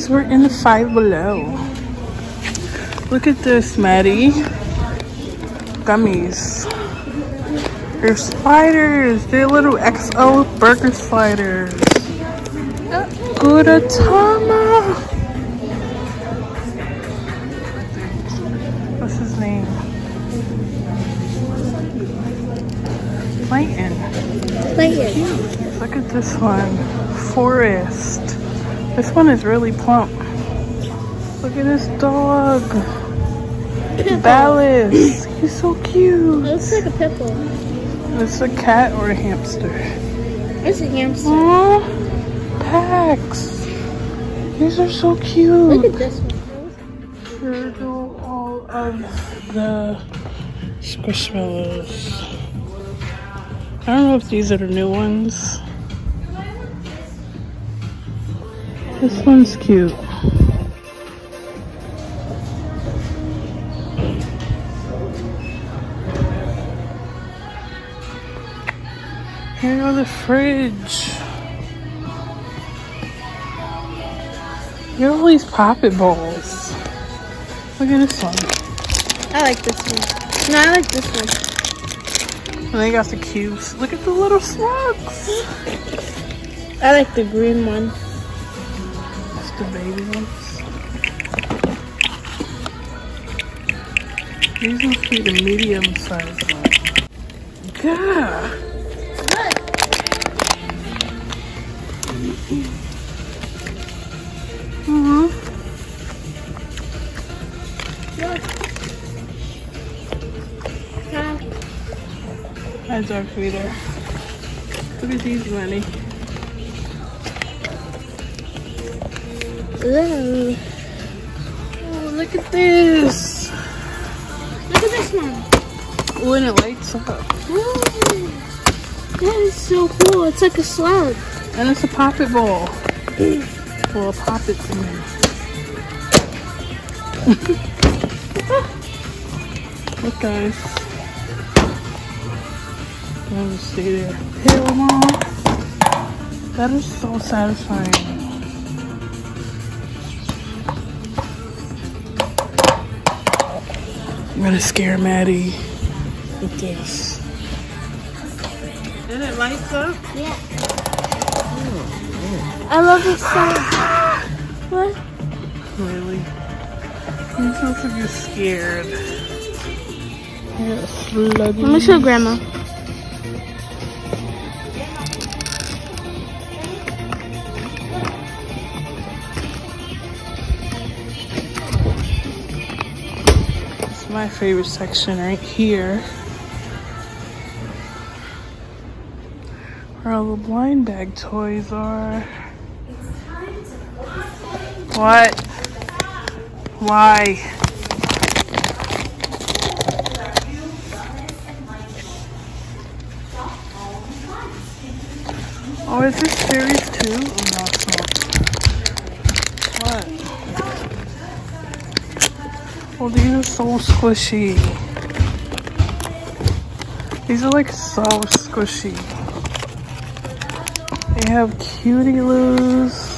guys, we're in the Five Below. Look at this, Maddie. Gummies. They're sliders. They're little XO burger sliders. Gudetama. What's his name? Layton. Look at this one. Forest. This one is really plump. Look at this dog. Ballas. He's so cute. It looks like a pit bull. It's a cat or a hamster? It's a hamster. Aww. Pax. These are so cute. Look at this one. Here go all of the Squishmallows. I don't know if these are the new ones. This one's cute. Here go the fridge. Look at all these poppet balls. Look at this one. I like this one. No, I like this one. And they got the cubes. Look at the little slugs. I like the green one. That's the baby ones. These must be the medium size ones. Yeah. Hi, dog feeder. Look at these, Lenny. Ooh. Oh, look at this. Look at this one. Oh, and it lights up. Ooh. That is so cool. It's like a slug. And it's a poppet ball. Full of poppets in there. Look, guys. I'm gonna stay there. Hell, Mom. That is so satisfying. I'm gonna scare Maddie with this. And it lights up? Yeah. I love this song. What? Really? You sound like you're scared. Yes, Let me show Grandma. It's my favorite section right here. Where all the blind bag toys are. What? Why? Oh, is this series 2? Oh, no, it's not. What? Oh, these are so squishy. These are like so squishy. They have Cutietos.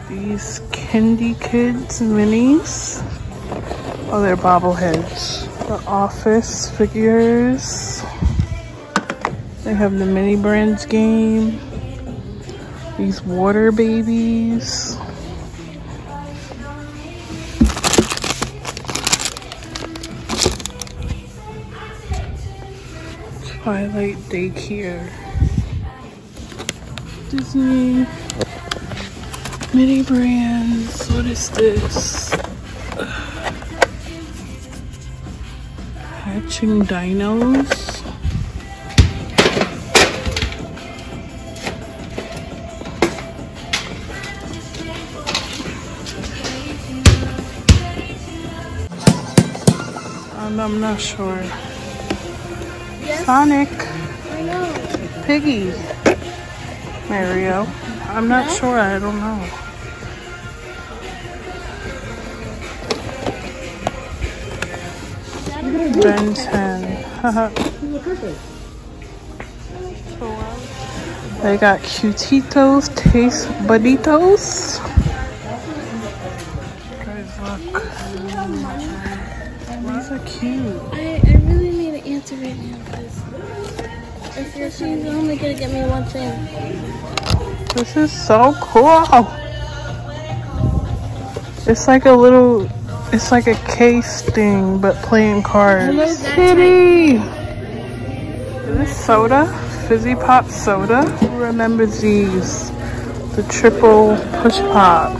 These Candy Kids minis. Oh, they're bobbleheads. The Office figures. They have the Mini Brands game. These water babies. Twilight Daycare. Disney. Mini Brands. What is this? Hatching Dinos. I'm not sure. Yes. Sonic. I know. Piggy. Mario. I'm not sure. I don't know. Ben 10. They got Cutietos, Taste Bonitos. Guys, look. These are cute. I really need an answer right now because if you're she's only gonna get me one thing. This is so cool. It's like a little, it's like a case thing, but playing cards. Kitty! Is this soda? Fizzy Pop soda? Who remembers these? The triple push pop.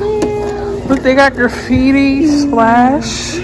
Look, they got graffiti, splash.